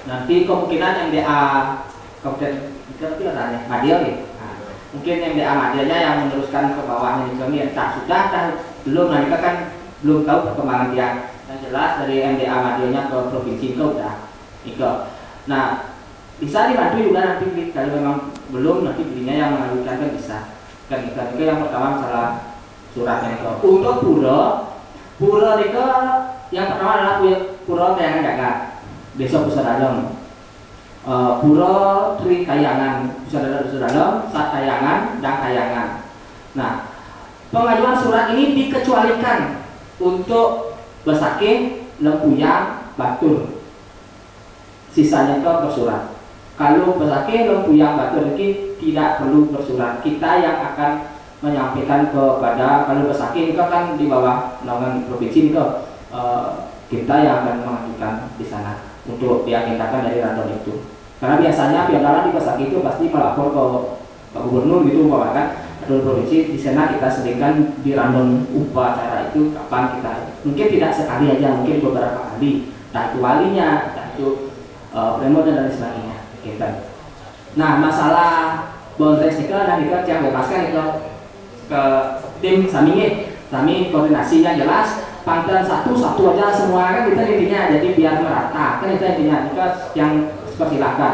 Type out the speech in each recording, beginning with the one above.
Nanti kemungkinan MDA Kabupaten itu ada Madia nih. Nah, mungkin MDA Madianya yang meneruskan ke bawahnya di kami entah sudah atau belum, mereka kan belum tahu perkembangan dia. Yang jelas dari MDA Madianya ke provinsi itu udah ikut. Nah, bisa dibantu juga nanti kalau memang belum, nanti belinya yang mengajukan kan bisa. Kan itu yang pertama masalah suratnya itu. Untuk pura itu yang pertama adalah pura Kayangan Jagat, Desa Pusat Dalem. Pura Tri Kayangan, Pusat Dalem, Sat Kayangan, dan Kayangan. Nah, pengajuan surat ini dikecualikan untuk Besakih, Lempuyang, Batur. Sisanya itu bersurat. Kalau Besakih, Lempuyang, Batur ini tidak perlu bersurat. Kita yang akan menyampaikan kepada, kalau Besakih itu kan di bawah naungan provinsi itu, kita yang akan mengajukan di sana untuk diagendakan dari random itu. Karena biasanya piadaran di Besakih itu pasti melapor ke Pak Gubernur gitu, kan atau provinsi. Di sana kita sedangkan di random upacara itu kapan kita, mungkin tidak sekali aja, mungkin beberapa kali, entah itu walinya, entah itu premo dan lain sebagainya gitu. Nah, masalah bonus itu dan itu yang bebaskan itu ke tim Sami koordinasinya jelas, panggilan satu aja semua kan kita intinya, jadi biar merata kan itu intinya, itu yang persilakan.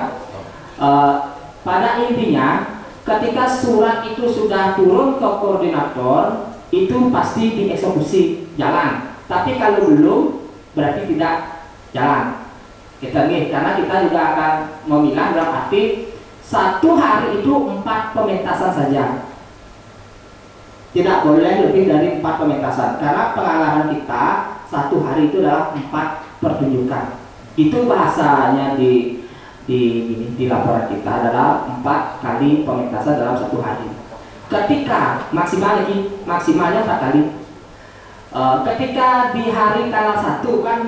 Pada intinya ketika surat itu sudah turun ke koordinator itu pasti dieksekusi jalan, tapi kalau belum berarti tidak jalan kita nih, karena kita juga akan memilah dalam arti satu hari itu 4 pementasan saja, tidak boleh lebih dari 4 pementasan, karena pengalaman kita satu hari itu adalah 4 pertunjukan. Itu bahasanya di laporan kita adalah 4 kali pementasan dalam satu hari. Ketika maksimalnya 4 kali. Ketika di hari tanggal 1 kan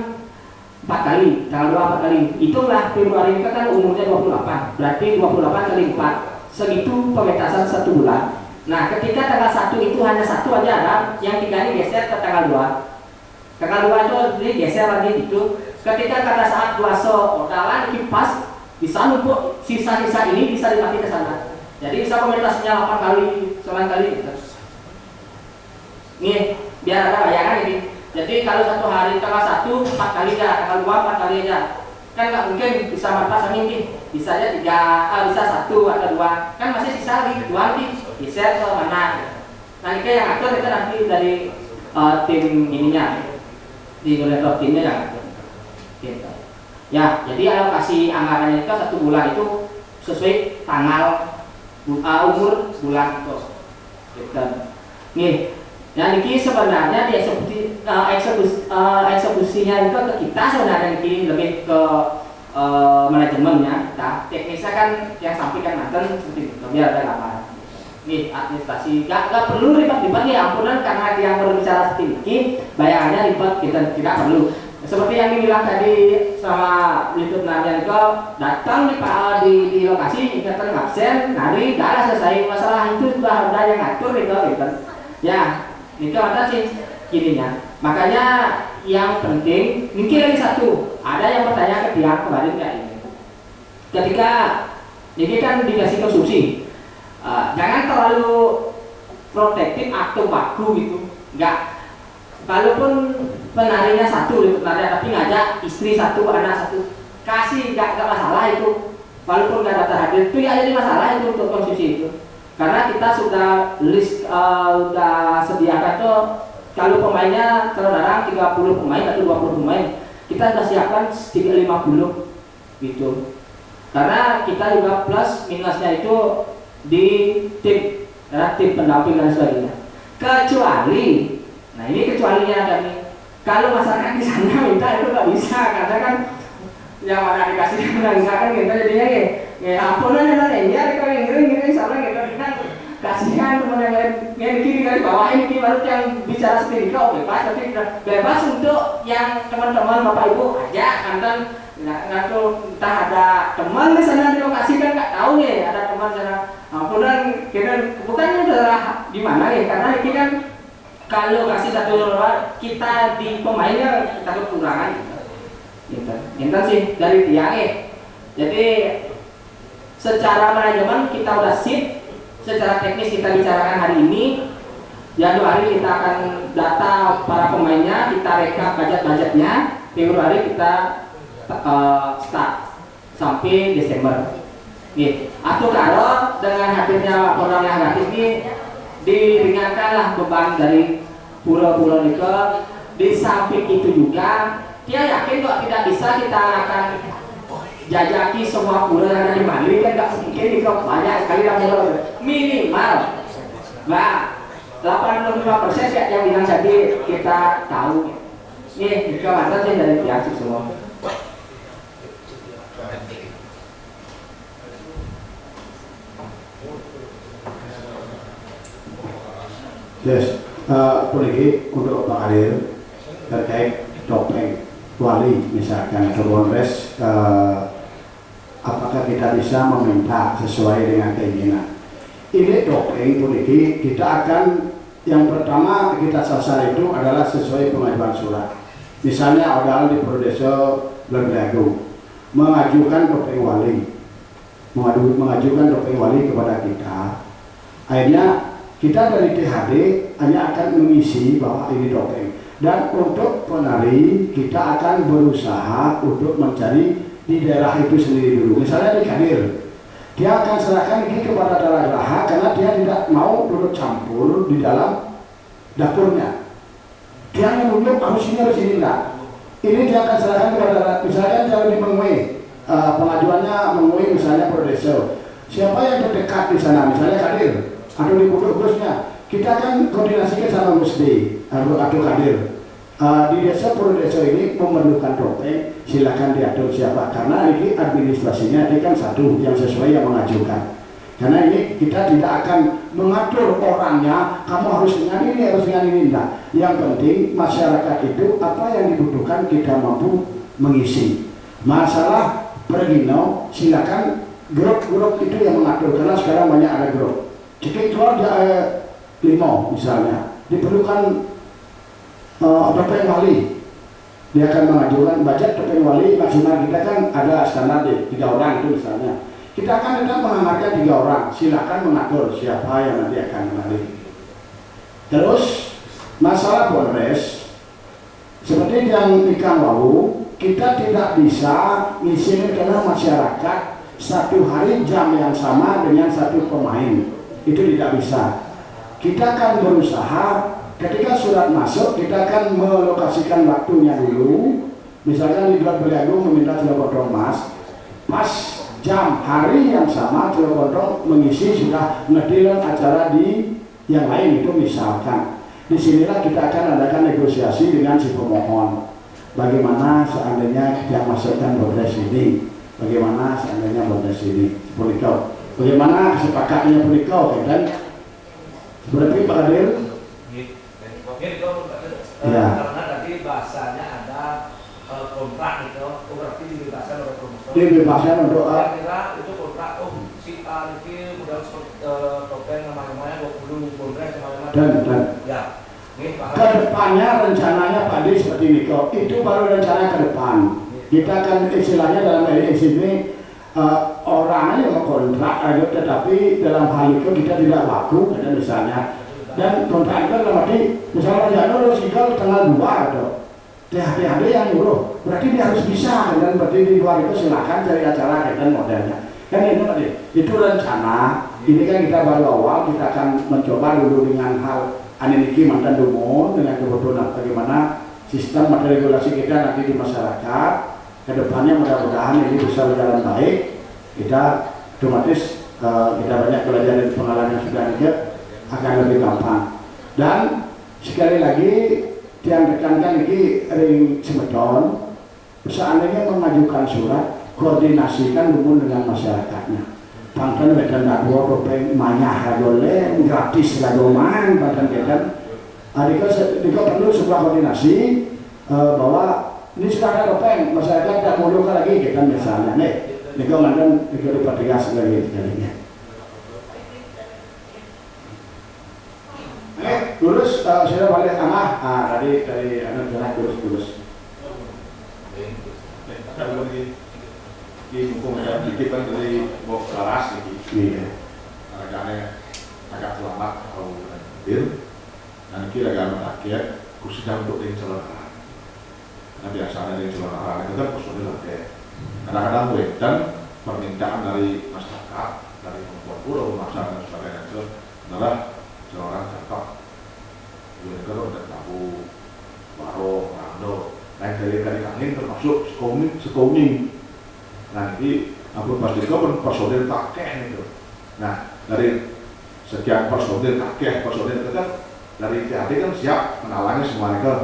4 kali, tanggal 2 4 kali. Itulah Februari kita kan umurnya 28. Berarti 28 kali 4. Segitu pementasan 1 bulan. Nah, ketika tanggal 1 itu hanya 1 aja ada, yang 3 ini geser ke tanggal 2. Tanggal 2 itu digeser lagi gitu. Ketika pada saat puasa odalan kipas bisa numpuk sisa-sisa ini bisa dipakai ke sana. Jadi bisa komunitasnya 8 kali, 9 kali gitu. Nih, biar ada bayangan ini. Jadi kalau satu hari tanggal 1 4 kali aja, tanggal 2 4 kali aja. Kan nggak mungkin bisa 14 ini. Bisa aja 3, bisa 1 atau 2. Kan masih sisa lagi 2 nanti geser ke mana. Nanti yang ngatur itu nanti dari tim ininya. Di koordinator timnya yang ngatur. Gitu. Ya, jadi alokasi anggarannya itu 1 bulan itu sesuai tanggal umur bulan itu. Gitu. Nih, yang ini sebenarnya eksekusinya itu ke kita sebenarnya ini lebih ke manajemennya. Kita teknisnya kan yang sampaikan nanti seperti itu, biar ada gambaran. Nih administrasi gak perlu ribet-ribet nih, ampunan karena yang berbicara seperti ini bayangannya ribet, kita tidak perlu. Seperti yang dibilang tadi sama YouTube Narjan itu, datang di lokasi, ikatan absen, nari, dah selesai masalah itu sudah ada yang ngatur gitu. Ya, itu ada sih gininya. Makanya yang penting, mungkin lagi satu, ada yang bertanya ke dia kemarin kayak ini. Ketika ini kan dikasih konsumsi, jangan terlalu protektif atau baku gitu, enggak. Kalaupun penarinya 1 ikut nari tapi ngajak istri 1, anak 1, kasih gak masalah itu. Walaupun gak daftar hadir itu ya jadi masalah itu untuk konsumsi itu. Karena kita sudah list sudah sediakan tuh, kalau pemainnya terlarang 30 pemain atau 20 pemain, kita sudah siapkan 50 gitu. Karena kita juga plus minusnya itu di tim, karena tim pendamping dan sebagainya. Kecuali, nah ini kecualinya ada nih. Kalau masyarakat di sana minta itu nggak bisa, karena kan yang mana dikasih enggak kan kita jadinya ya ampunan ya kalau yang gini salah kita kan kasihan teman yang kiri dari bawah ini baru yang bicara sendiri kok bebas, tapi bebas untuk yang teman-teman bapak ibu aja kantor nggak tuh entah ada teman di sana di lokasi kan nggak tahu nih ada teman sana ampunan kita bukannya adalah di mana nih, karena ini kan kalau kasih 1 orang kita di pemainnya kita kekurangan gitu. Itu sih dari tiang Jadi secara manajemen kita udah sip, secara teknis kita bicarakan hari ini. Januari kita akan data para pemainnya, kita rekap budget-budgetnya. Februari kita start sampai Desember. Nih, atau kalau dengan hadirnya orang yang gratis ini diringankanlah beban dari pulau-pulau itu. Di samping itu juga, dia yakin kalau tidak bisa kita akan jajaki semua pulau yang ada di Bali, kan nggak mungkin itu banyak sekali yang minimal. Nah, 85% ya yang bilang tadi kita tahu. Nih, jika mantan sih dari pihak semua. Yes, polisi untuk Pak Adil terkait topeng wali misalkan ke Polres, apakah kita bisa meminta sesuai dengan keinginan? Ini topeng polisi kita akan yang pertama kita sasar itu adalah sesuai pengajuan surat. Misalnya Odal di Prodesa Berdagu mengajukan topeng wali, mengajukan topeng wali kepada kita. Akhirnya kita dari THD hanya akan mengisi bahwa ini topeng, dan untuk penari kita akan berusaha untuk mencari di daerah itu sendiri dulu. Misalnya di Kadir, dia akan serahkan ini kepada daerah karena dia tidak mau duduk campur di dalam dapurnya. Dia yang duduk harus ini enggak. Ini dia akan serahkan kepada misalnya kalau di Mengwe, pengajuannya Mengwe misalnya Prodesa. Siapa yang terdekat di sana, misalnya Kadir atau di kudusnya, kita akan koordinasikan sama Musdi atau Kadir. Di desa Prodesa ini memerlukan topeng, silakan diatur siapa, karena ini administrasinya ini kan satu yang sesuai yang mengajukan. Karena ini kita tidak akan mengatur orangnya, kamu harus dengan ini, harus dengan ini, enggak. Yang penting masyarakat itu apa yang dibutuhkan kita mampu mengisi. Masalah pergino, silakan grup-grup itu yang mengatur, karena sekarang banyak ada grup. Jika keluar di 5 misalnya, diperlukan topeng wali, dia akan mengajukan budget topeng wali maksimal kita kan ada standar di 3 orang itu misalnya. Kita akan tetap mengamarkan 3 orang, silakan mengatur siapa yang nanti akan menari. Terus masalah Polres, seperti yang ikan wawu, kita tidak bisa ngisi karena masyarakat satu hari jam yang sama dengan satu pemain. Itu tidak bisa. Kita akan berusaha ketika surat masuk, kita akan melokasikan waktunya dulu. Misalkan di Berdagu meminta Cilokotong Mas, pas jam hari yang sama Cilokotong mengisi sudah ngedil acara di yang lain itu misalkan. Disinilah kita akan adakan negosiasi dengan si pemohon. Bagaimana seandainya yang masukkan Polres ini? Bagaimana seandainya Polres ini? Polikau. Bagaimana kesepakatannya Polikau dan berarti Pak Adil? Ya. Karena tadi bahasanya ada kontrak itu, berarti dibebaskan oleh promotor. Dibebaskan untuk kira itu kontrak, si A ini modal topeng namanya 20 Polres namanya. Dan ya. Kedepannya rencananya Pak Adil seperti ini kok. Itu baru rencana ke depan. Kita akan istilahnya dalam sini orang yang kontrak aja, tetapi dalam hal itu kita tidak laku, ada misalnya. Dan kontrak itu dalam arti misalnya Janur tinggal tanggal 2 atau THD yang nyuruh, berarti dia harus bisa, dan berarti di luar itu silakan cari acara dan modelnya. Kan itu tadi, itu rencana. Ini kan kita baru awal, kita akan mencoba dulu dengan hal aneniki mantan dumun dengan kebutuhan bagaimana sistem materi regulasi kita nanti di masyarakat. Kedepannya mudah-mudahan ini bisa berjalan baik. Kita otomatis kita banyak belajar dari pengalaman yang sudah ada, akan lebih gampang. Dan sekali lagi yang tekankan ini ring semeton, seandainya mengajukan surat, koordinasikan dulu dengan masyarakatnya. Pangkan wedan dua topeng manyah rajole gratis lagoman pangkan wedan. Adika perlu sebuah koordinasi bahwa ini sudah ada topeng, masyarakat tidak mau luka lagi kita misalnya nih. Nika mantan nika dipertegas lagi sekalinya. Lurus sudah balik amah. Tadi dari anak jalan lurus. Ini hukum yang dikit kan dari bok laras gitu. Iya. Agak selamat kalau hadir. Dan kira-kira rakyat khususnya untuk yang celana. Nah biasanya yang celana itu kan personil rakyat. Kadang-kadang dan permintaan dari masyarakat, dari membuat pulau, masyarakat dan sebagainya itu adalah seorang cakap. Mereka ada tabu, waro, rando, naik dari angin termasuk sekoning. Nah ini aku pasti pun personil kakek itu. Nah dari sekian personil kakek personil itu kan dari THD kan siap menalangnya semua itu.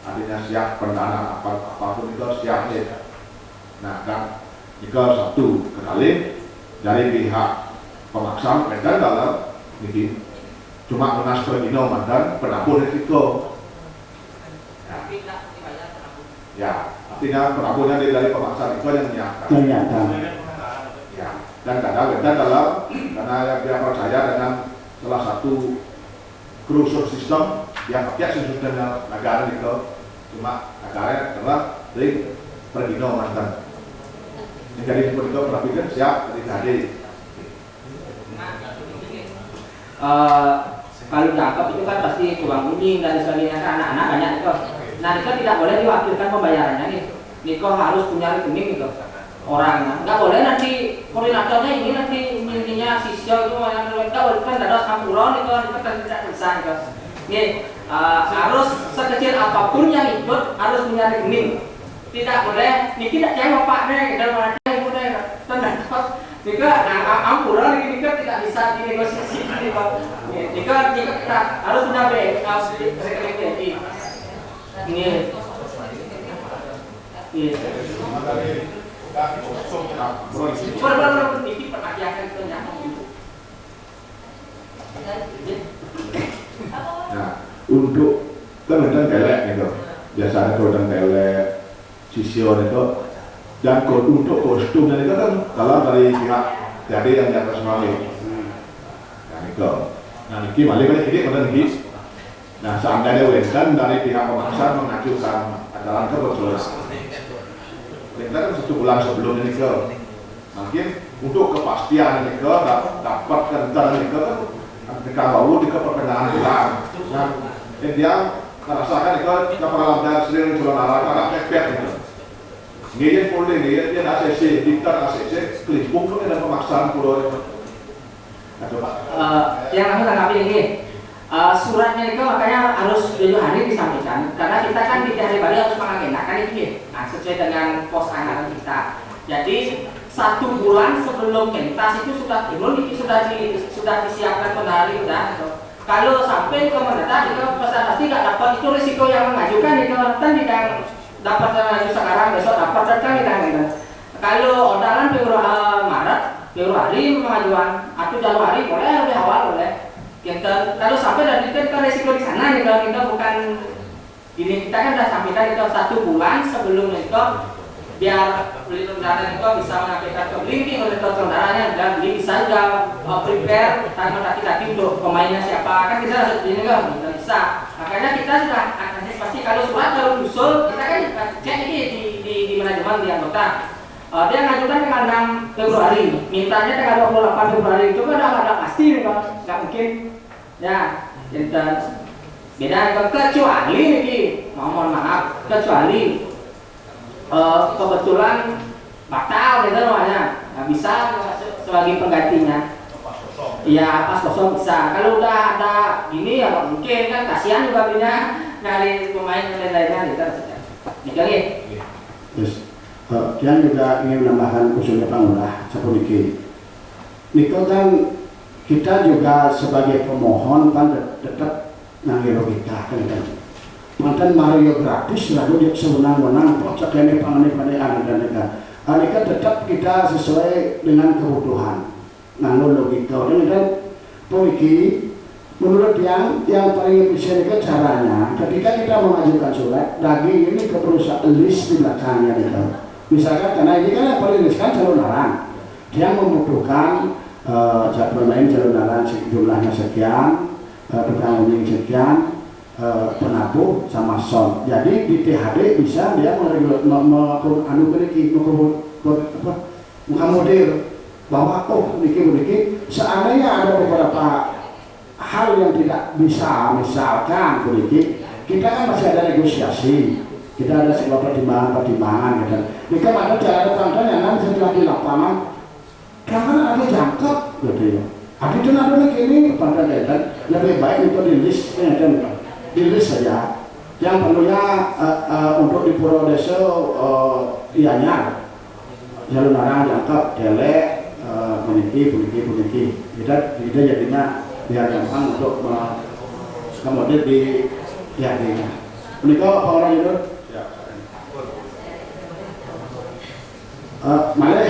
Artinya siap pendanaan apapun itu siap ya. Nah kan jika satu kali dari pihak pemaksa mereka dalam ini cuma lunas pergino mantan penabur risiko. Ya, artinya penaburnya dari pemaksa itu yang menyiapkan. Ya, dan kadang dalam karena dia percaya dengan salah satu cruiser system yang pakai sistem negara itu cuma negara adalah dari pergino mantan. Jadi seperti itu perhatikan siap dari tadi. Kalau dianggap itu kan pasti uang kuning dan sebagainya, anak-anak banyak itu. Nah itu tidak boleh diwakilkan pembayarannya nih. Niko harus punya rekening gitu orangnya. Nggak boleh nanti koordinatornya ini nanti intinya sisyo itu yang nggak boleh kan ada sampuron itu kan tidak bisa gitu. Nih harus sekecil apapun yang ikut harus punya rekening. Tidak boleh, ini tidak cewek paknya gitu mana ibu deh. Tenang jika ampuran ini tidak bisa dinegosiasi jika kita harus punya rekening ini. Nah, untuk kan ada telek gitu, biasanya kalau ada telek sision itu, dan untuk kostumnya itu kan kalau dari pihak jadi yang di atas mali. Nah itu, nah ini malah ini kemudian ini. Nah, seandainya Weston dari pihak pemaksa mengajukan acara kebetulan, kita kan 1 bulan sebelum ini ke, mungkin untuk kepastian ini ke dapat kental ini ke, ketika baru di pertengahan bulan. Nah, dia merasakan itu keperluan sering jualan arah agak pepet itu. Ngiyen boleh ngiyen ACC, diktat ACC, kelipung kan ada pemaksaan pulau itu. Nah, coba. Yang aku tanggapi ini. Suratnya itu makanya harus 7 hari disampaikan karena kita kan di hari Bali harus mengagendakan ini sesuai dengan pos anggaran kita. Jadi 1 bulan sebelum pentas itu sudah timbul sudah disiapkan penari udah. Kalau sampai ke mendadak itu pasti nggak dapat itu risiko yang mengajukan itu kan tidak dapat sekarang besok dapat kan tidak. Kalau orderan Februari mengajukan atau Januari boleh lebih awal boleh. Kita kalau sampai dan itu kan resiko di sana nih kalau kita bukan ini kita kan sudah sampaikan itu 1 bulan sebelum itu biar beli kendaraan itu bisa menyampaikan ke blinking oleh kendaraannya dan beli bisa juga prepare tanpa kaki-kaki untuk pemainnya siapa kan kita harus ini kan tidak bisa makanya kita sudah antisipasi kalau surat kalau usul kita kan cek ini di manajemen di anggota. Dia ngajukan tanggal 6 Februari, mintanya tanggal 28 Februari itu kan udah ada pasti nih kan, nggak mungkin ya, dan beda kecuali nih, mohon maaf, kecuali kebetulan batal gitu namanya, nggak bisa sebagai penggantinya. Iya pas kosong bisa, kalau udah ada gini ya nggak mungkin kan kasihan juga punya nyari pemain lain-lainnya gitu. Dikali. Terus. Kian juga ingin menambahkan usulnya Pak Lurah seperti Niko kan kita juga sebagai pemohon kan tetap nangiro kita kan mantan Mario gratis lalu dia sewenang-wenang pocok ini pangani pada anak dan mereka tetap kita sesuai dengan kebutuhan nanggo logika dan pemikir menurut yang paling efisien itu caranya ketika kita mengajukan surat daging ini ke perusahaan list di belakangnya gitu. Misalkan karena ini kan yang paling riskan calon larang dia membutuhkan pemain calon larang jumlahnya sekian tukang ungging sekian penabuh sama sound. Jadi di THD bisa dia mengakomodir bahwa niki seandainya ada beberapa hal yang tidak bisa, misalkan kita kan masih ada negosiasi, kita ada sebuah pertimbangan gitu. Jika ada cara contoh yang nanti setelah di lapangan karena ada jangkep gitu ya. Ada itu ini pada lebih baik untuk di list saja. Yang perlunya untuk di Puro Desa ianya jalur narang jangkep delek puniki kita jadinya biar gampang untuk kemudian di THD-nya. Menikah apa orang itu? Malik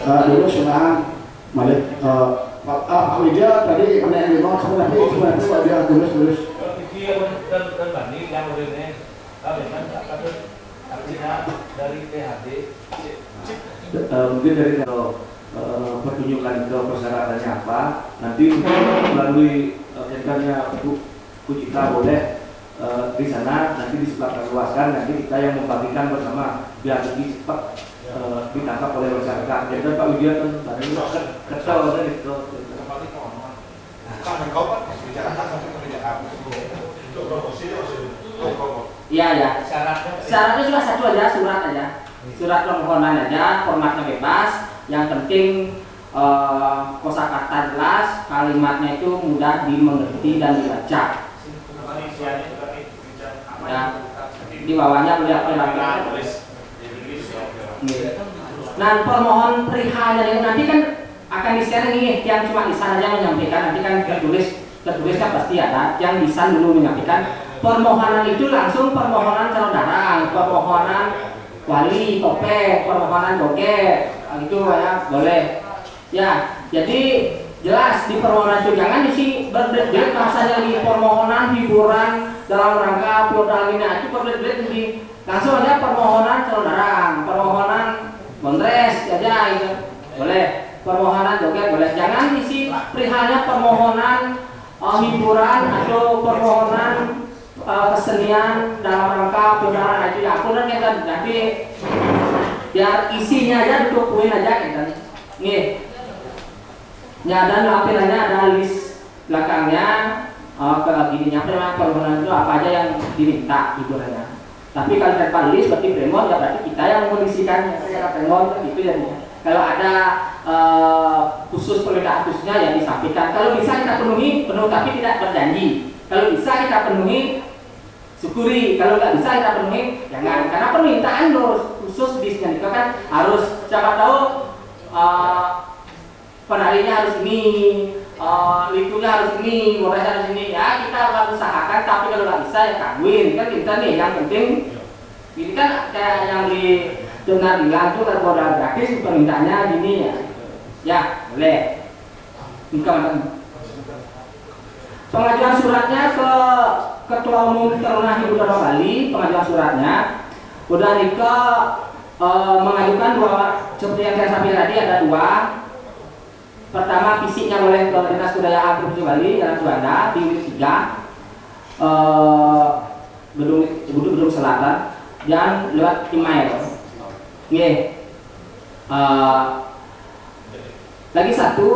dulu silakan Malik. Pak Widya tadi menanya mau sebenarnya dia tulis. Dan banding yang udah memang artinya dari THD. Mungkin dari pertunjukan ke persyaratannya apa, nanti melalui centernya Bu Citra boleh di sana nanti disebarluaskan, nanti kita yang membagikan bersama biar lebih cepat ditangkap oleh masyarakat. Jadi Pak Widya kan tadi kesal dan itu. Iya ya. Syaratnya cuma satu aja, surat aja. Surat permohonan aja, formatnya bebas. Yang penting kosakata jelas, kalimatnya itu mudah dimengerti dan dibaca. Ya. Di bawahnya beliau Nah, permohon perihalnya nanti kan akan di-share nih, yang cuma lisan aja menyampaikan, nanti kan tertulis kan pasti ada, yang lisan dulu menyampaikan. Permohonan itu langsung permohonan calon darang, permohonan wali, topeng, permohonan joget, itu ya boleh. Ya, jadi jelas di permohonan itu jangan isi berbelit-belit bahasanya di permohonan hiburan dalam rangka piodalina itu berbelit-belit di langsung aja permohonan calon darang, permohonan gondres aja gitu. Boleh. Permohonan joget boleh. Jangan isi perihalnya permohonan hiburan atau permohonan kesenian dalam rangka piodalina itu ya aku kita nanti biar isinya aja ditukuin aja gitu. Nih. Ya, dan lampirannya ada list belakangnya ke gininya permohonan itu apa aja yang diminta hiburannya. Tapi kalau tanpa list berarti premon ya berarti kita yang mengisikannya. Secara premon gitu ya. Kalau ada khusus permintaan khususnya ya disampaikan. Kalau bisa kita penuhi, tapi tidak berjanji. Kalau bisa kita penuhi, syukuri. Kalau nggak bisa kita penuhi, jangan. Karena permintaan khusus bisnya itu kan harus siapa tahu penarinya harus ini, likunya harus ini, modalnya harus ini. Ya kita akan usahakan, tapi kalau nggak bisa ya kawin. Kan kita nih yang penting ini kan kayak yang di Donar bilang tuh kalau modal gratis permintaannya gini ya. Ya boleh. Pengajuan suratnya ke Ketua Umum Taruna Hiburan Bali, pengajuan suratnya udah Niko mengajukan dua, seperti yang saya sampaikan tadi ada dua. Pertama fisiknya oleh Dinas Kebudayaan Provinsi Bali Jalan Juanda di Unit 3 gedung Selatan dan lewat email. Lagi satu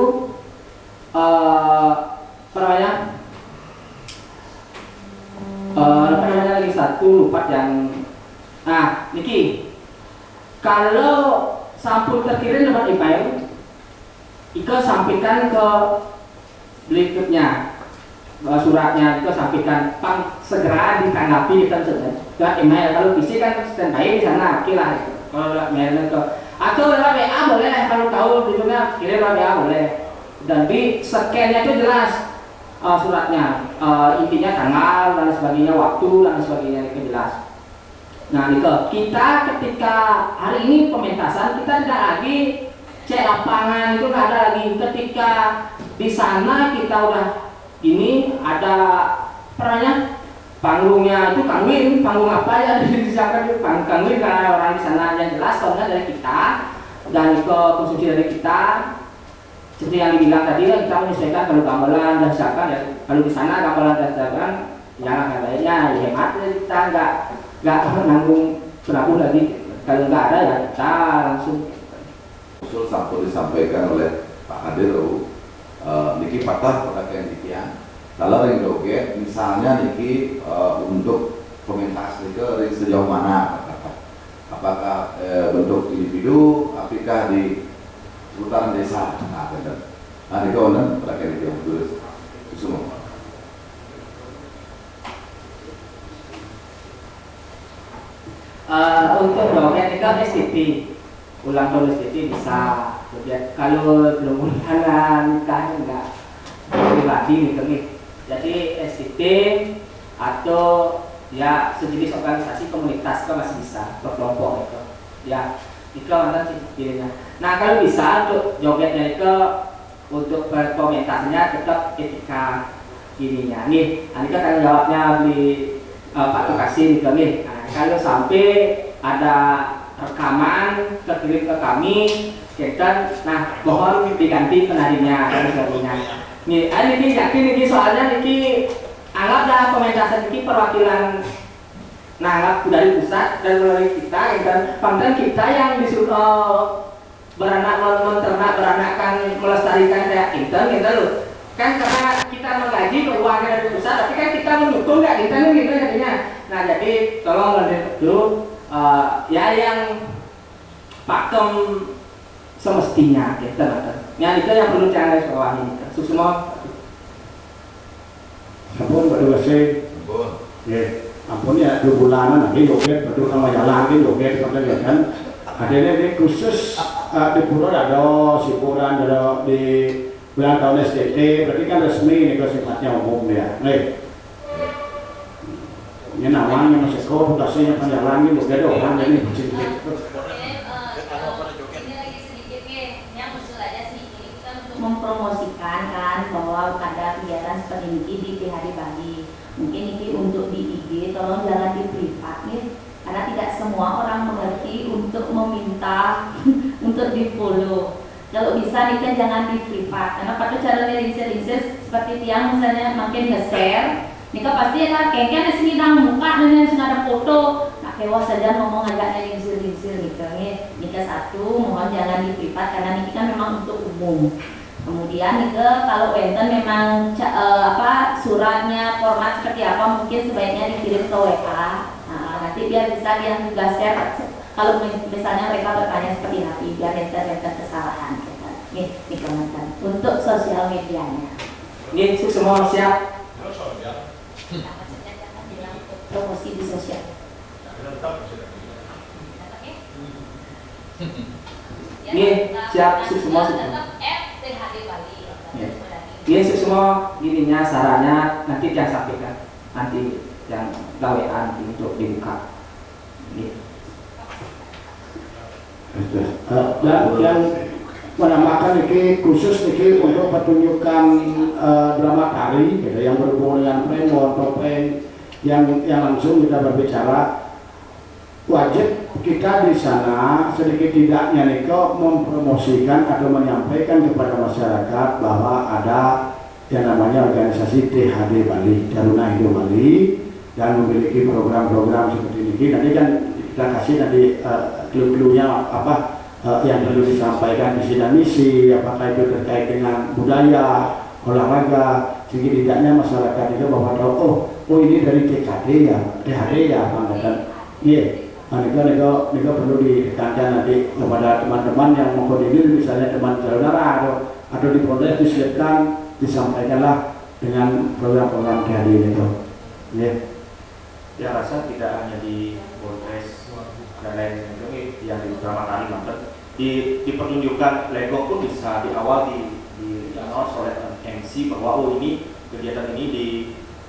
lagi satu lupa yang Niki kalau sampul terkirim lewat email Ika sampaikan ke berikutnya suratnya Ika sampaikan segera ditanggapi kita lewat email. Kalau fisik kan standby di sana, oke lah. Kalau lewat email ke atau lewat WA boleh, kalau tahu judulnya kirim lewat WA boleh. Dan di scan-nya itu jelas suratnya, intinya tanggal dan sebagainya, waktu dan sebagainya itu jelas. Nah, Nika, kita ketika hari ini pementasan kita tidak lagi cek lapangan, itu nggak ada lagi. Ketika di sana kita udah gini ada panggungnya itu panggung apa ya disangka itu panggung karena orang di sana yang jelas soalnya dari kita dan ke konsumsi dari kita seperti yang dibilang tadi kita menyesuaikan kalau gamelan dan siapa ya kalau di sana gamelan dan siapa yang lainnya hemat kita nggak nanggung penabung lagi, kalau nggak ada ya kita langsung. Usul sampun disampaikan oleh Pak Hadir, niki patah pakaian dikian. Kalau yang joget, misalnya niki untuk komentas niki sejauh mana, apakah bentuk individu, apakah di seputaran desa, nah benar. Nah niki onen pakaian dikian tulis semua. Untuk joget itu STP, ulang tahun STP bisa. Kalau belum nikahnya enggak pribadi nih. Jadi STP atau ya sejenis organisasi komunitas itu masih bisa berkelompok itu. Ya itu mana sih. Nah kalau bisa untuk jogetnya itu untuk berkomentarnya tetap etika gininya. Nih, ini kan jawabnya di Pak Tukasi nih. Nah, kalau sampai ada rekaman terkirim ke kami, kita, nah mohon diganti penarinya dan sebagainya. Nih, ini yakin ini soalnya ini anggaplah komentasi ini perwakilan nanggap dari pusat dan melalui kita, dan pandan kita yang disuruh beranak menternak, beranakan melestarikan kayak kita loh. Kan karena kita menggaji keuangan dari pusat, tapi kan kita mendukung nggak kita nih gitu jadinya. Nah jadi tolong dulu ya yang pakem semestinya kita ya itu yang perlu jangan sekolah ini. Semua. Ampun Pak Dewase. Ya, ampun ya 2 bulanan lagi joget, betul sama jalan lagi joget seperti kan. Adanya ini khusus di Pura ada siburan ada di ulang tahun SDT, berarti kan resmi ini sifatnya umum ya. Nih, ini namanya masih sekolah, tugasnya penjalan ini joget orang ini bercinta. Mempromosikan kan bahwa ada kegiatan seperti ini di PHD Bali. Mungkin ini untuk di IG, tolong jangan di privat nih, karena tidak semua orang mengerti untuk meminta untuk di follow. Kalau bisa nih kan jangan di privat, karena pada caranya lingsir seperti tiang misalnya makin nge-share, nih kan pasti kan kayaknya di sini nang muka dan sini ada foto, nak kewas saja ngomong agaknya lingsir nih kan. Nih satu, mohon jangan di privat karena ini kan memang untuk umum. Kemudian itu kalau enten memang suratnya format seperti apa mungkin sebaiknya dikirim ke WA. Nah, nanti biar bisa yang juga share. Kalau misalnya mereka bertanya seperti nanti biar enten kesalahan. Nih dikomentar untuk sosial medianya. Ini semua siap. Promosi di sosial. Ini siap semua. Ini semua gininya sarannya nanti yang sampaikan nanti yang gawean untuk dibuka. Yang menambahkan ini khusus ini untuk pertunjukan drama tari gitu, yang berhubungan dengan premon, topeng yang langsung kita berbicara, wajib kita di sana sedikit tidaknya Niko mempromosikan atau menyampaikan kepada masyarakat bahwa ada yang namanya organisasi THD Bali, Taruna Hidup Bali, dan memiliki program-program seperti ini. Nanti kan kita kasih nanti clue-cluenya apa yang perlu disampaikan visi dan misi, apakah itu terkait dengan budaya, olahraga, sehingga tidaknya masyarakat itu bahwa tahu oh ini dari THD ya, kan? Iya. Nah, ini perlu ditekankan nanti kepada teman-teman yang mengkoordinir, misalnya teman saudara atau di Polres disiapkan, disampaikanlah dengan program-program THD itu. Ya. Ya rasa tidak hanya di Polres dan lain-lain yang di drama tari Banten, di pertunjukan Lego pun bisa di awal di announce oleh MC bahwa oh ini kegiatan ini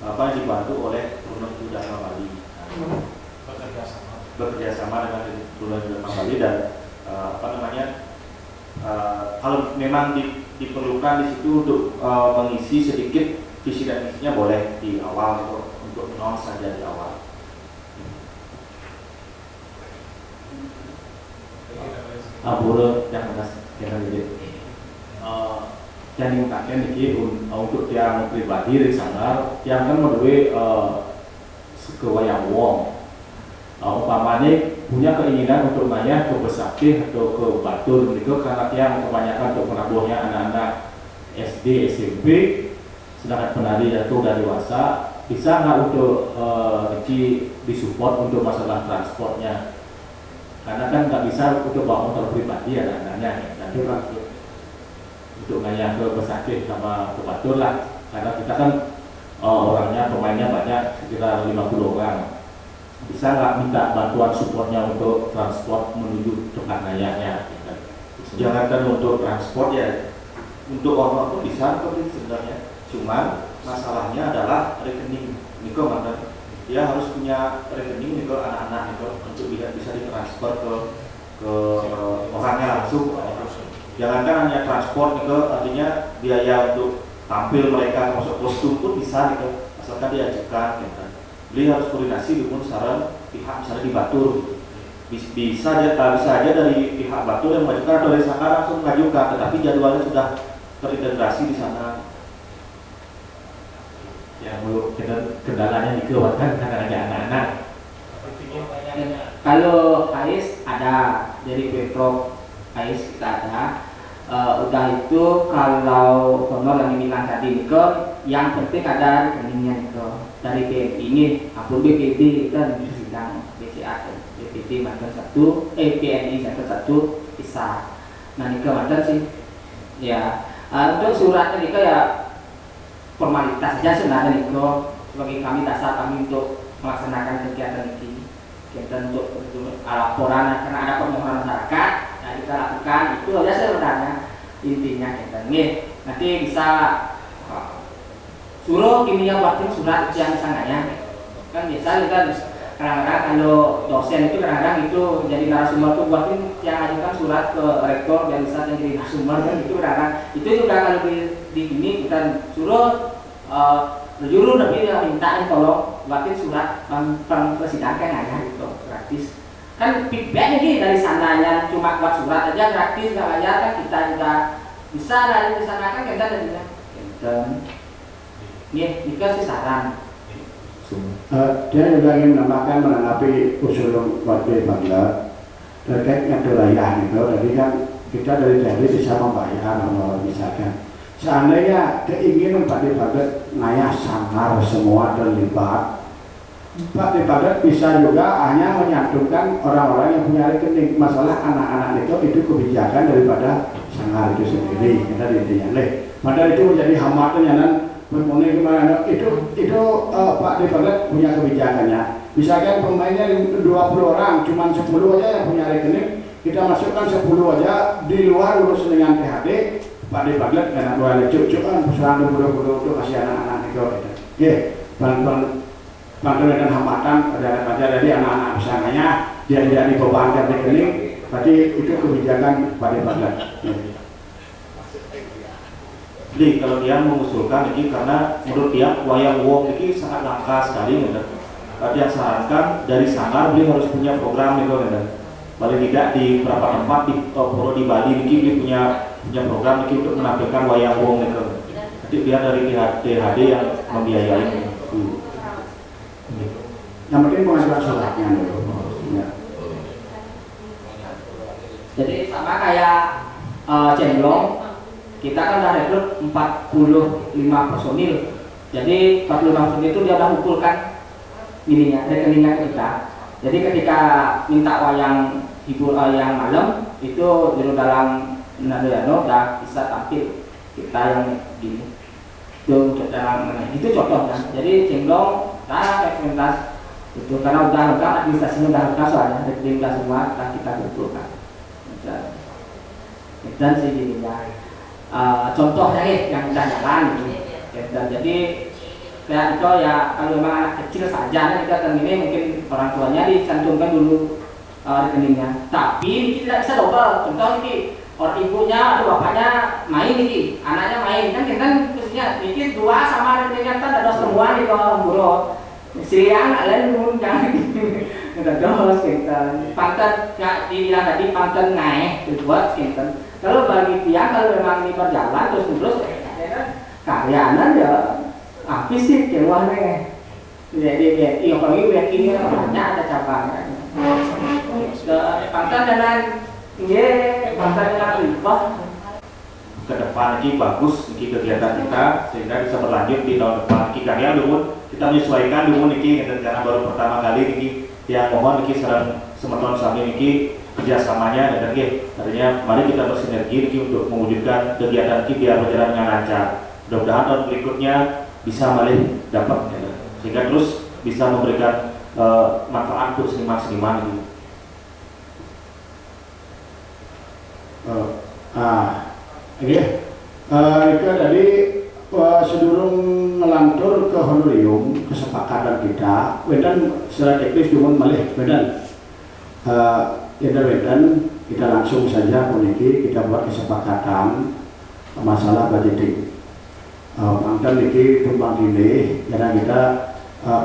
dibantu oleh Taruna Hidup Bali. Bekerja sama dengan Taruna Hidup Bali dan kalau memang diperlukan di situ untuk mengisi sedikit visi dan misinya boleh di awal untuk non saja di awal. Abu yang atas kita jadi dan diungkapkan ini untuk yang pribadi dari Sanggar yang kan melalui ke wayang wong. Umpamanya punya keinginan untuk nanya ke Besakih atau ke Batur gitu karena yang kebanyakan untuk penabuhnya anak-anak SD, SMP, sedangkan penari itu udah dewasa, bisa nggak untuk disupport untuk masalah transportnya? Karena kan nggak bisa untuk bawa motor pribadi anak-anaknya, dan untuk nanya ke Besakih sama ke Batur lah, karena kita kan orangnya pemainnya banyak sekitar 50 orang. Bisa nggak minta bantuan supportnya untuk transport menuju tempat nayanya? Jangankan untuk transport ya, untuk orang itu bisa kok sebenarnya. Cuman masalahnya adalah rekening. Niko mantan, dia harus punya rekening niko anak-anak niko untuk bisa ditransfer ke orangnya langsung. Jangankan hanya transport niko, artinya biaya untuk tampil mereka masuk kostum pun bisa niko, asalkan diajukan. Gitu. Beliau harus koordinasi dengan saran pihak misalnya di Batur. Bisa aja dari pihak Batur yang mengajukan atau dari sana langsung mengajukan, tetapi jadwalnya sudah terintegrasi di sana. Ya, belum kendalanya dikeluarkan karena ada anak-anak. Kalau AIS ada dari Pemprov AIS kita ada. Udah itu kalau honor yang dibilang tadi itu yang penting ada rekeningnya itu dari BNI ini, apun BPD kan sidang BCA BPD mantan satu, BNI satu bisa. Nah ini mantan sih, ya untuk suratnya ini ya formalitas saja sebenarnya itu sebagai kami dasar kami untuk melaksanakan kegiatan ini, kegiatan untuk laporan karena ada permohonan masyarakat. Nah, kita lakukan itu aja sebenarnya intinya kita nih nanti bisa suruh kimia buatin surat yang sangatnya kan biasa kan kadang-kadang kalau dosen itu kadang-kadang itu jadi narasumber tuh buatin yang ajukan surat ke rektor biar bisa jadi narasumber kan itu kadang-kadang itu juga kalau di ini kita suruh juru lebih mintain tolong buatin surat persidangan aja gitu gratis. Kan feedback ini dari sananya cuma buat surat aja gratis nggak bayar kan kita juga bisa dari sana kan kita dan juga nih sih saran. Dia juga ingin menambahkan menanggapi usul wakil Bangla terkait dengan wilayah itu. Jadi kan kita dari bisa membayar misalkan. Seandainya keinginan Pak Dipadet naya sangar semua terlibat, Pak Dipadet bisa juga hanya menyatukan orang-orang yang punya rekening. Masalah anak-anak itu kebijakan daripada sangar itu sendiri. Kita intinya padahal itu menjadi hambatan dan bermoni gimana itu Pak Dipadet punya kebijakannya. Misalkan pemainnya 20 orang, cuma 10 aja yang punya rekening, kita masukkan 10 aja di luar urus dengan THD. Pak Dipadet karena dua cucukan perusahaan dulu untuk kasih anak-anak itu. Oke, bantuan dan hambatan pada jadi anak-anak misalnya dia tidak dibebankan rekening, berarti itu kebijakan Pak Dipadet. Jadi kalau dia mengusulkan ini karena menurut dia wayang wong ini sangat langka sekali, dia sarankan dari Sanggar beliau harus punya program itu, paling tidak di beberapa tempat di Bali ini dia punya program ini untuk menampilkan wayang wong itu. Jadi dia dari THD yang membiayai. Yang penting pengajuan suratnya dulu. Ya. Jadi sama kayak Cemplong, kita kan udah rekrut 45 personil. Jadi 45 personil itu dia udah kumpulkan rekeningnya kita. Jadi ketika minta wayang hibur wayang malam itu di dalam Nadayano udah bisa tampil kita yang gini. Itu untuk dalam itu contohnya. Jadi Cemplong eksperimentas itu karena udah lengkap administrasinya udah lengkap soalnya rekening udah semua kita kumpulkan. Dan sih gini ya. Contohnya yang udah jalan gitu. Dan jadi kayak itu ya kalau memang anak kecil saja kita kan ini mungkin orang tuanya dicantumkan dulu rekeningnya. Tapi ini tidak bisa double. Contoh ini orang ibunya atau bapaknya main ini, anaknya main kan kita khususnya ini dua sama rekeningnya kan ada semua di bawah guru. Siang lain jangan Terus kinten. Panten nggak dibilang tadi panten naik dibuat kinten. Kalau bagi tiang kalau memang ini berjalan terus ya kan karyanan ya habis sih kewahnya. Jadi BNI apalagi BNI ini banyak ada cabangnya. Panten dengan panten dengan riba. Ke depan ini bagus ini kegiatan kita sehingga bisa berlanjut di tahun depan. Ini karya dulu kita menyesuaikan dulu ini karena baru pertama kali ini yang mohon ini semeton sami ini kerjasamanya dan artinya mari kita bersinergi ini untuk mewujudkan kegiatan ini biar berjalan dengan lancar. Mudah-mudahan tahun berikutnya bisa malah dapat sehingga terus bisa memberikan manfaat untuk seniman-seniman ini. Itu tadi sedurung melantur ke honorium kesepakatan kita, wedan secara teknis cuma malih wedan, wedan kita langsung saja puniki kita buat kesepakatan masalah budgeting. Mantan niki tumpang tindih karena kita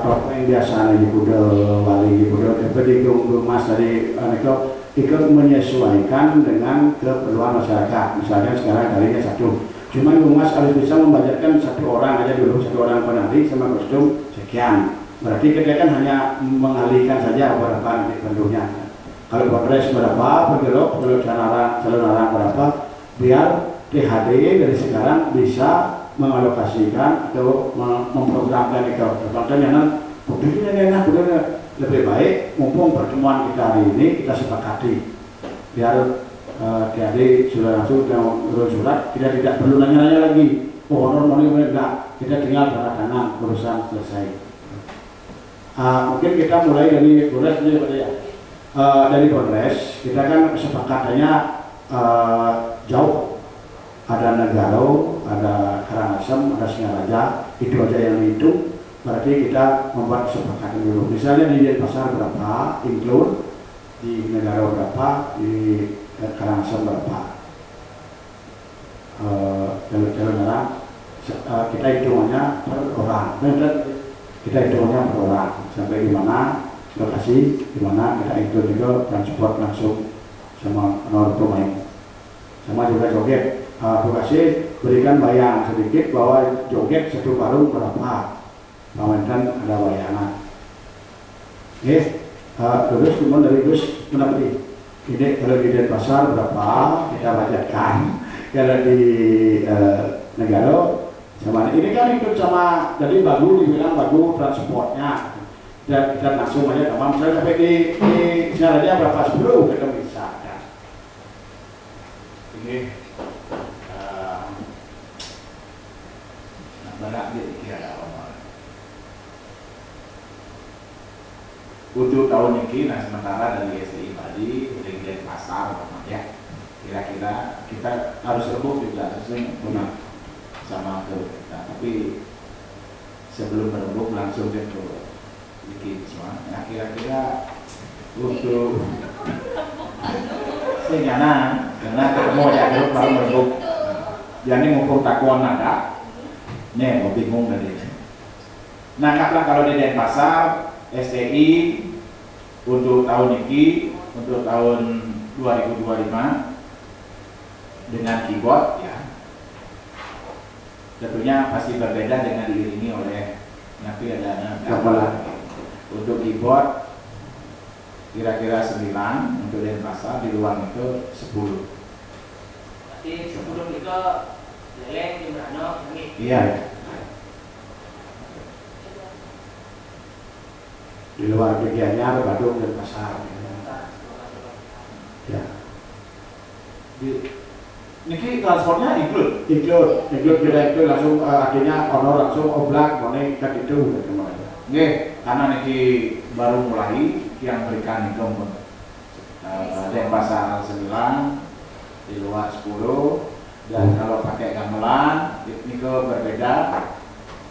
topeng biasa di kuda wali di kuda tapi di mas tadi ikut menyesuaikan dengan keperluan masyarakat. Misalnya sekarang kalinya satu, cuman Mas harus bisa membajarkan satu orang aja dulu, satu orang penari sama kostum sekian. Berarti kita kan hanya mengalihkan saja berapa nanti perlunya. Kalau progres berapa, pergelok, kalau calon orang berapa, biar THD dari sekarang bisa mengalokasikan atau memprogramkan itu. Contohnya budaya lebih baik mumpung pertemuan kita hari ini kita sepakati biar jadi sudah langsung turun surat kita tidak perlu nanya-nanya lagi honor enggak, kita tinggal tanda tangan urusan selesai. Mungkin kita mulai dari Polres dari Polres kita kan kesepakatannya jauh, ada Negaro, ada Karangasem, ada Singaraja, itu aja yang dihitung. Berarti kita membuat kesepakatan dulu. Misalnya di Denpasar berapa, include di negara berapa, di Karangasem berapa. Jalur-jalur orang kita hitungannya per orang. Kita hitungannya per orang. Sampai di mana lokasi, di mana kita hitung juga transport langsung sama nomor pemain. Sama juga joget. Lokasi berikan bayang sedikit bahwa joget satu karung berapa. Pamankan ada wayangan. Terus kemudian dari Gus mengerti. Ini kalau di Denpasar berapa kita bacakan. Kalau di Negara sama ini kan ikut sama jadi bagu dibilang bagu transportnya. Dan kita langsung aja teman misalnya sampai di Singaraja berapa 10 kita bisa. Ya. Ini banyak dia untuk tahun ini, nah sementara dari SDI tadi dari Denpasar, ya kira-kira kita harus rebut juga sesuai sama ke kita. Tapi sebelum berebut langsung ke bikin semua. Nah kira-kira untuk senyana karena ketemu ya kalau baru berebut. Jadi mumpung takuan ada, nih mau bingung dari. Nah kalau di Denpasar STI untuk tahun ini, untuk tahun 2025 dengan keyboard ya tentunya pasti berbeda dengan diiringi oleh nanti ada untuk keyboard kira-kira 9, untuk Denpasar di luar itu 10. Berarti 10 itu leleng di Merano ini. Iya. Di luar bagiannya Badung dan Pasar. Ya. Niki transportnya include kita itu langsung artinya honor langsung oblak monek kan itu kemarin. Nggih, karena niki baru mulai yang berikan itu Denpasar 9, di luar 10 dan kalau pakai gamelan niki berbeda.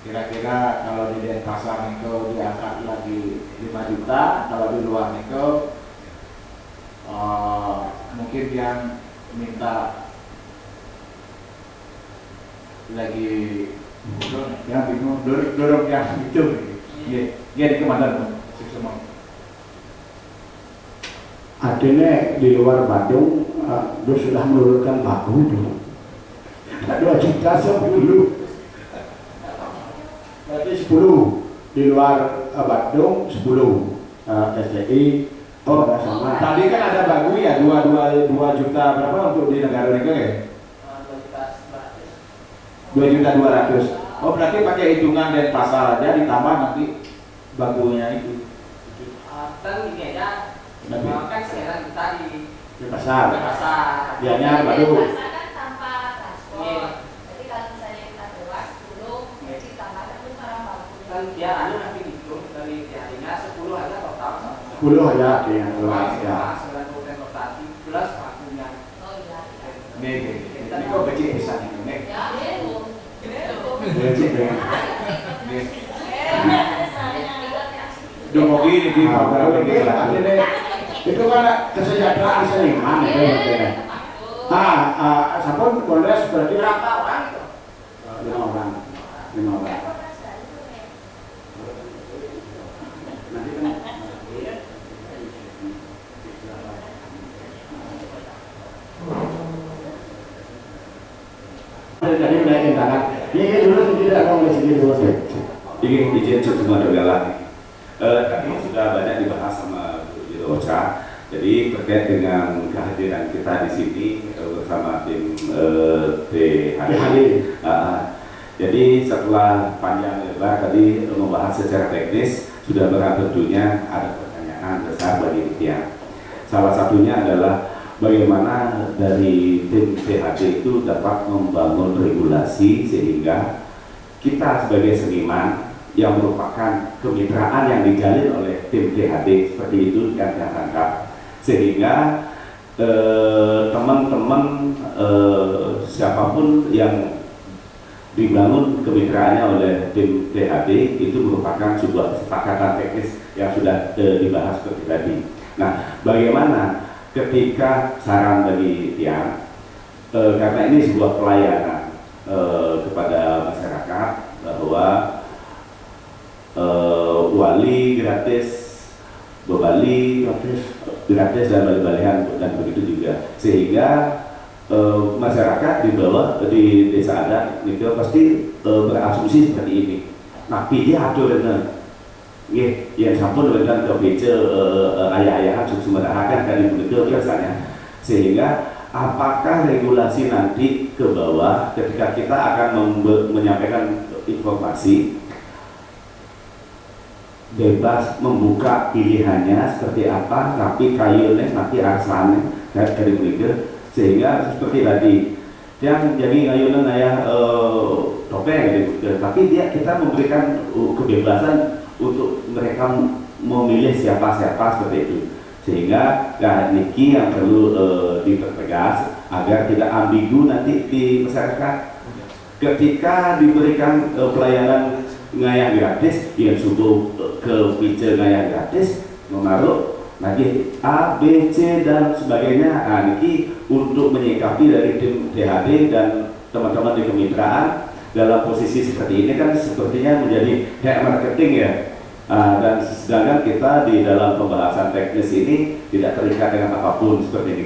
Kira-kira kalau di Denpasar itu diangkat lagi 5 juta, kalau di luar itu mungkin yang minta lagi yang bingung dorong yang itu dia di komandan semua artinya di luar Bandung dia sudah menurunkan baku dulu 2 juta 10 berarti 10 di luar Bandung 10 SDI. Oh sama tadi kan ada bagu ya 2 juta berapa untuk di negara mereka ya 2.200.000. Oh berarti pakai hitungan dan pasar aja ditambah nanti bagunya itu Dan ini aja kan sekarang kita di pasar dianya baru Pasar kan tanpa transport. Jadi kalau misalnya kita keluar 10, jadi tambahkan itu barang baku. kan dia nanti dihitung dari harinya 10 aja total 10 aja dengan luas ya. 90% rotasi plus waktunya. Oh iya. Ini kok kecil bisa nih. Ya, belum. Kecil ya. Udah mau gini di Itu kan kesejahteraan seniman itu berarti. Sapun boleh berarti Berapa orang itu? 5 orang. Nanti kan dari naikin tangan. Ini dulu tidak mau di sini dulu. Ini izin cuma adalah tadi sudah banyak dibahas sama Bu Jiro Ocha. Jadi terkait dengan kehadiran kita di sini bersama tim THD. Jadi setelah panjang lebar tadi membahas secara teknis, sudah barang tentunya ada pertanyaan besar bagi kita. Salah satunya adalah bagaimana dari tim THD itu dapat membangun regulasi sehingga kita sebagai seniman yang merupakan kemitraan yang dijalin oleh tim THD seperti itu yang saya tangkap, sehingga teman-teman siapapun yang dibangun kemitraannya oleh tim THD itu merupakan sebuah kesepakatan teknis yang sudah dibahas seperti tadi. Nah, bagaimana ketika saran bagi Tiang, karena ini sebuah pelayanan kepada masyarakat bahwa wali gratis, bebali gratis dan bali-balian dan begitu juga, sehingga masyarakat di bawah di desa adat itu pasti berasumsi seperti ini. Nah, pilih aturan yang sampun dengan kebeja ayah-ayahan sumber-sumber kan begitu biasanya, sehingga apakah regulasi nanti ke bawah ketika kita akan menyampaikan informasi bebas membuka pilihannya seperti apa, tapi kayunya nanti arsane dari begitu, sehingga seperti tadi yang jadi kayunya kayak topeng gitu, tapi kita memberikan kebebasan untuk mereka memilih siapa-siapa seperti itu, sehingga niki yang perlu dipertegas agar tidak ambigu nanti di masyarakat ketika diberikan pelayanan ngayah gratis, yang subuh ke pijat ngayah gratis, menaruh lagi A, B, C dan sebagainya. Nah, niki untuk menyikapi dari tim THD dan teman-teman di kemitraan dalam posisi seperti ini kan sepertinya menjadi head marketing ya. Dan sedangkan kita di dalam pembahasan teknis ini tidak terikat dengan apapun seperti ini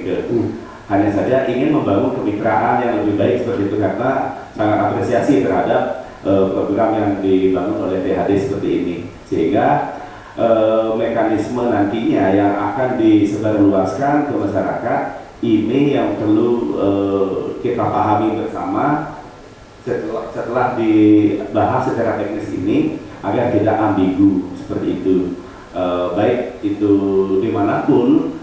hanya saja ingin membangun kemitraan yang lebih baik seperti itu, karena sangat apresiasi terhadap program yang dibangun oleh THD seperti ini, sehingga mekanisme nantinya yang akan disebarluaskan ke masyarakat ini yang perlu kita pahami bersama setelah dibahas secara teknis ini agar tidak ambigu seperti itu, baik itu dimanapun,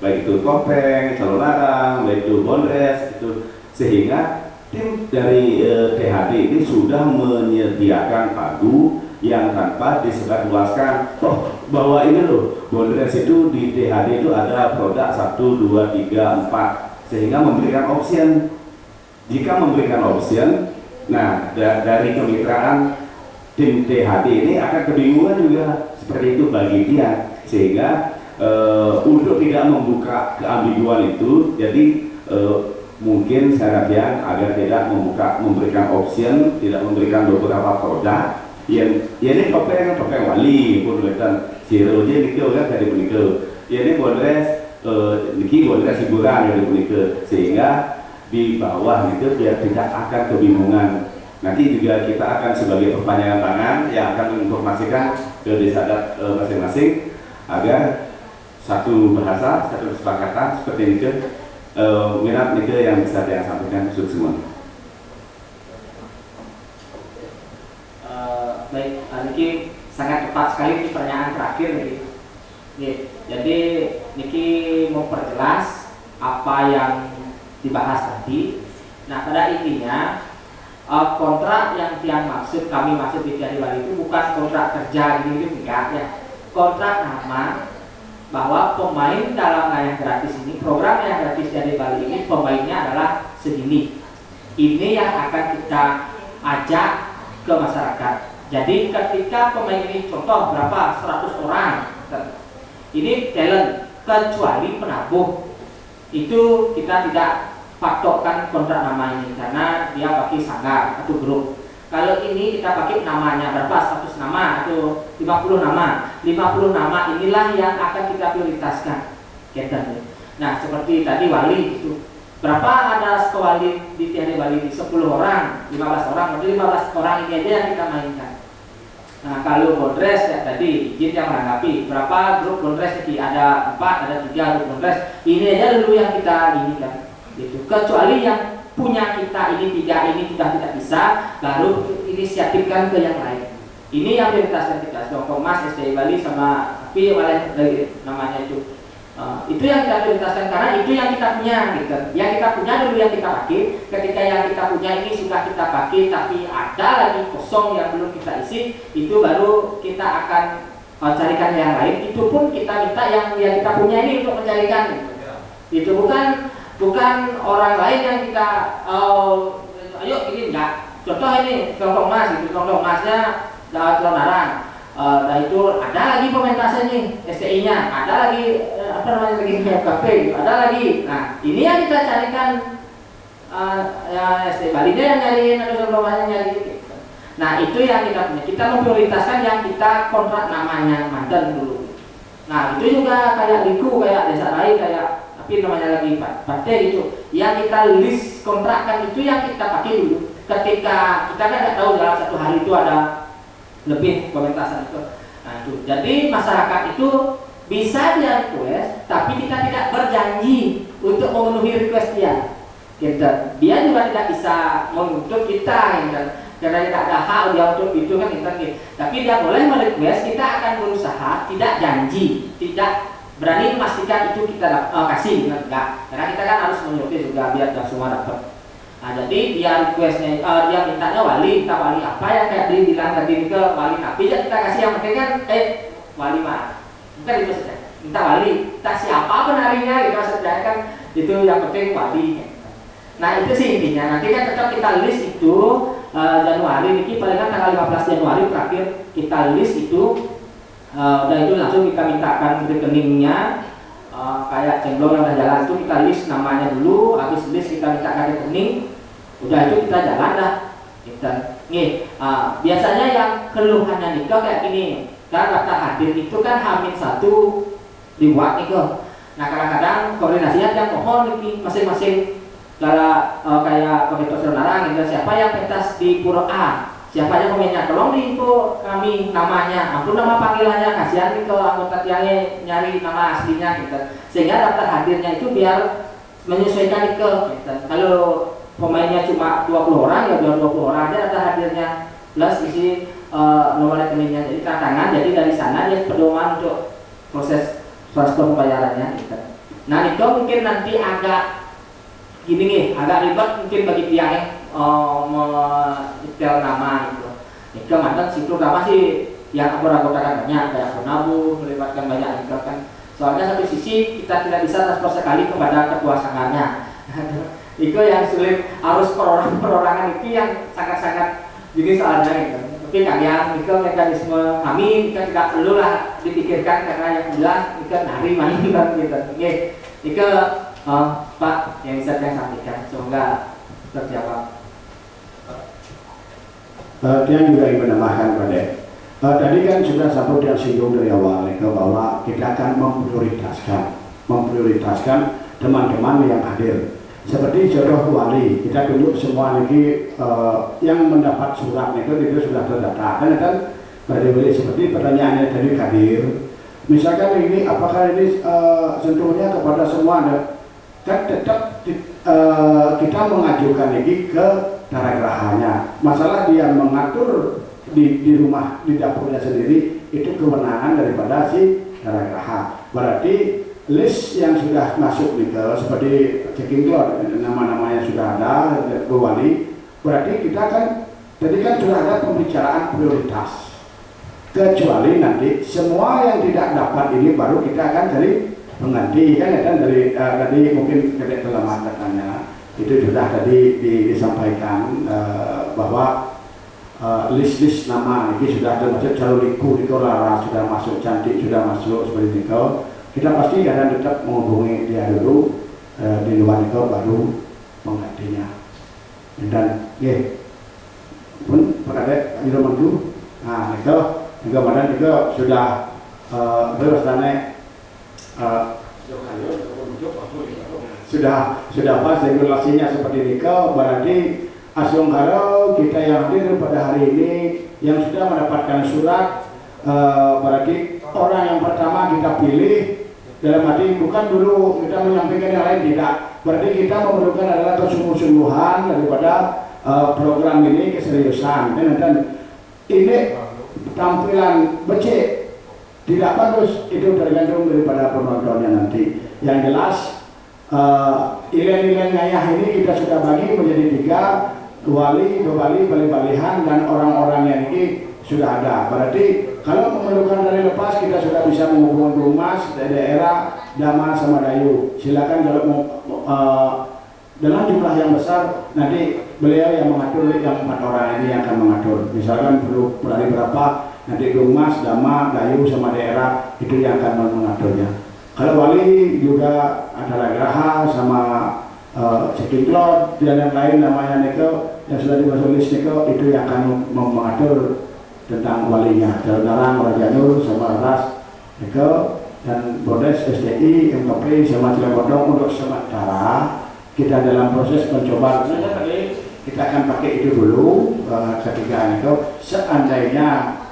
baik itu topeng, calon larang, baik itu bondres itu, sehingga tim dari THD ini sudah menyediakan pagu yang tanpa disebarluaskan. Bahwa ini loh, bondres itu di THD itu ada produk 1, 2, 3, 4, sehingga memberikan option. Jika memberikan option, nah dari kemitraan tim THD ini akan kebingungan juga seperti itu bagi dia, sehingga untuk tidak membuka keambiguan itu, jadi mungkin syaratnya agar tidak memberikan option, tidak memberikan beberapa produk yang ini topeng wali pun dan siroje nikel kan dari nikel, ini bondres niki boleh kasih hiburan dari punika, sehingga di bawah itu biar tidak akan kebingungan. Nanti juga kita akan sebagai perpanjangan tangan yang akan menginformasikan ke desa adat masing-masing agar satu bahasa, satu kesepakatan seperti itu. Minat itu yang bisa saya sampaikan untuk semua. Baik, Niki sangat tepat sekali di pertanyaan terakhir Niki. Jadi Niki mau perjelas apa yang dibahas tadi. Nah, pada intinya kontrak yang Tiang maksud, kami maksud di Tiang Bali itu bukan kontrak kerja gitu enggak ya. Kontrak nama bahwa pemain dalam layanan gratis ini, program layanan gratis dari Bali ini pemainnya adalah segini. Ini yang akan kita ajak ke masyarakat. Jadi ketika pemain ini contoh berapa 100 orang, ini talent kecuali penabuh, itu kita tidak patokkan kontrak nama ini karena dia pakai sanggar atau grup. Kalau ini kita pakai namanya berapa 100 nama atau 50 nama. 50 nama inilah yang akan kita prioritaskan. Nah, seperti tadi wali itu. Berapa ada wali di Tiada Bali ini? 10 orang, 15 orang, berarti 15 orang ini aja yang kita mainkan. Nah, kalau Bondres ya tadi izin yang menanggapi berapa grup Bondres ini? Ada 4, ada 3 grup Bondres. Ini aja dulu yang kita inikan. Gitu. Kecuali yang punya kita ini 3 ini sudah tidak bisa, baru inisiatifkan ke yang lain. Ini yang prioritaskan kita. Dr. Mas SDI Bali sama tapi dari namanya itu. Itu yang kita prioritaskan karena itu yang kita punya gitu. Yang kita punya dulu yang kita pakai. Ketika yang kita punya ini sudah kita pakai tapi ada lagi kosong yang belum kita isi, itu baru kita akan carikan yang lain. Itu pun kita minta yang kita punya ini untuk mencarikan gitu. Itu bukan orang lain yang kita ayo ini enggak. Contoh ini kelompok mas gitu, kelompok masnya Narang. Nah itu ada lagi pementasan nih STI-nya, ada lagi apa namanya lagi FKP, ada lagi. Nah ini yang kita carikan ya STI Bali yang nyariin atau kelompoknya nyari. Nah itu yang kita punya. Kita memprioritaskan yang kita kontrak namanya mantan dulu. Nah itu juga kayak Liku, kayak desa lain, kayak tapi namanya lagi Pate gitu. Yang kita list kontrakkan itu yang kita pakai dulu. Ketika kita kan nggak tahu dalam satu hari itu ada lebih pementasan itu. Nah itu. Jadi masyarakat itu bisa dia request, tapi kita tidak berjanji untuk memenuhi request dia. Dia juga tidak bisa menuntut kita, karena tidak ada hak dia untuk itu kan gitu. Tapi dia boleh merequest, kita akan berusaha, tidak janji, tidak berani memastikan itu kita kasih, enggak. Karena kita kan harus menyuruh juga biar semua dapat. Nah, jadi dia requestnya, dia mintanya wali, minta wali apa yang kayak dia bilang tadi ke wali tapi ya kita kasih yang penting kan, wali mana? Bukan itu saja. Minta wali, kita siapa penarinya gitu maksudnya kan itu yang penting wali. Nah itu sih intinya. Nanti kan tetap kita list itu Januari, ini palingan tanggal 15 Januari terakhir kita list itu. Dan itu langsung kita mintakan rekeningnya. Kayak cendol yang udah jalan itu kita list namanya dulu, habis list kita minta rekening, udah itu kita jalan dah. Biasanya yang keluhannya nikah kayak gini, kan daftar hadir itu kan H-1 dibuat nikah. Nah kadang-kadang koordinasinya yang mohon nih masing-masing kayak Komite Narang gitu, siapa yang pentas di Pura A, siapa yang pemainnya, tolong diinfo kami namanya, ampun nama panggilannya, kasihan nih ke anggota tiangnya nyari nama aslinya gitu. Sehingga daftar hadirnya itu biar menyesuaikan gitu. Kalau pemainnya cuma 20 orang ya biar 20 orang aja daftar hadirnya plus isi nomor rekeningnya, jadi tantangan. Jadi dari sana dia pedoman untuk proses transfer pembayarannya gitu. Nah itu mungkin nanti agak gini nih, agak ribet mungkin bagi tiang yang detail nama gitu. Itu mantan situ nama sih yang anggota banyak kayak penabuh melibatkan banyak itu kan. Soalnya satu sisi kita tidak bisa transfer sekali kepada ketua sanggarnya. Itu yang sulit, harus perorangan itu yang sangat-sangat bikin soalnya gitu. Tapi kalian itu mekanisme kami kita tidak perlu lah dipikirkan karena yang jelas itu hari mana gitu. Itu Pak yang bisa saya sampaikan, semoga terjawab. Dia juga ingin menambahkan pada tadi kan sudah sampai yang singgung dari awal bahwa kita akan memprioritaskan memprioritaskan teman-teman yang hadir. Seperti jodoh wali, kita dulu semua lagi yang mendapat surat itu sudah terdata. Kan seperti pertanyaannya tadi hadir. Misalkan ini apakah ini sentuhnya kepada semua ada? Kan tetap kita mengajukan lagi ke Daragrahanya. Masalah dia mengatur di rumah di dapurnya sendiri itu kewenangan daripada si Daragraha. Berarti list yang sudah masuk nih seperti checking cloud, nama-namanya sudah ada ke wali, berarti kita kan tadi kan sudah ada pembicaraan prioritas, kecuali nanti semua yang tidak dapat ini baru kita akan cari pengganti kan ya kan dari mungkin kedek dalam katanya itu sudah tadi disampaikan bahwa list nama ini sudah ada masuk jalur liku Lara sudah masuk, cantik sudah masuk seperti itu. Kita pasti akan tetap menghubungi dia dulu di luar itu baru menggantinya. Dan pun pada di rumah itu, nah itu juga badan juga sudah berasanya sudah pas regulasinya seperti ini. Berarti asung kalau kita yang hadir pada hari ini yang sudah mendapatkan surat, berarti orang yang pertama kita pilih. Dalam arti bukan dulu kita menyampaikan yang lain, tidak. Berarti kita memerlukan adalah kesungguh-sungguhan daripada program ini, keseriusan. Dan ini tampilan becek tidak bagus, itu tergantung daripada penontonnya nanti. Yang jelas nilai-nilai ngayah ini kita sudah bagi menjadi 3, wali, bali-balihan, dan orang-orang yang ini sudah ada. Berarti kalau memerlukan dari lepas kita sudah bisa menghubungi Humas, daerah, Dama sama Dayu. Silakan kalau mau dengan jumlah yang besar nanti beliau yang mengatur, yang 4 orang ini yang akan mengatur. Misalkan perlu berani berapa nanti Humas, Dama, Dayu sama daerah itu yang akan mengaturnya. Kalau wali juga antara Graha sama checking cloud dan yang lain namanya Neko yang sudah dimasuk list Neko itu yang akan mengatur tentang walinya, Darang, Raja Nur, sama Ras, Eko, dan Bodes, SDI, MKP, sama Cilebodong untuk sementara kita dalam proses mencoba. Kita akan pakai itu dulu ketiga itu. Seandainya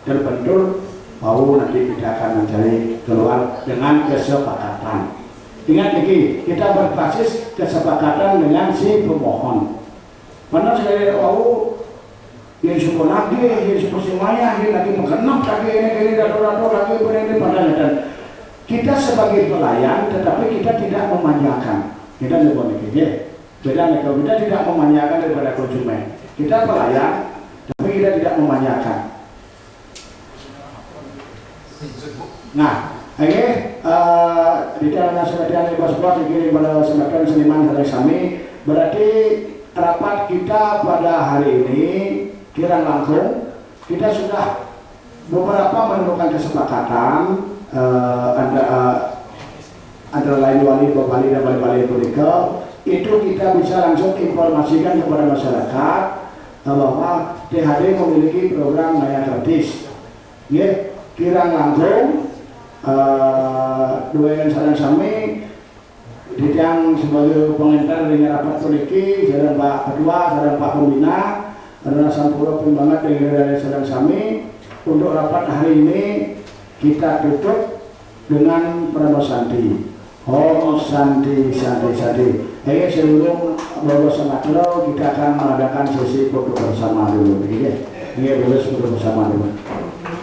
terbentur, mau nanti kita akan mencari keluar dengan kesepakatan. Ingat lagi, kita berbasis kesepakatan dengan si pemohon. Mana saya tahu yang syukur lagi, yang syukur semuanya, yang lagi mengenap lagi, ini dato-dato lagi, ini padahal. Dan kita sebagai pelayan, tetapi kita tidak memanjakan. Kita lebih begini, beda kalau kita tidak memanjakan daripada konsumen. Kita pelayan, tapi kita tidak memanjakan. Nah, ini di dalam semacam ini sebuah dikirim pada semacam seniman dari Sami, berarti rapat kita pada hari ini kirang langkung, kita sudah beberapa menemukan kesepakatan antara lain wali, bali dan bali politika. Itu kita bisa langsung informasikan kepada masyarakat bahwa THD memiliki program layanan gratis. Ya, kirang langkung dua yang sarang sami yang sebagai pengantar dengan rapat poliki, sarang Pak Ketua, sarang Pak Pembina adalah sampurna pembangat dari sedang sami. Untuk rapat hari ini kita tutup dengan Prabowo Santi. Om Santi Santi Santi. Sebelum Bapak Samaklo kita akan mengadakan sesi foto bersama dulu. Ini boleh foto bersama dulu.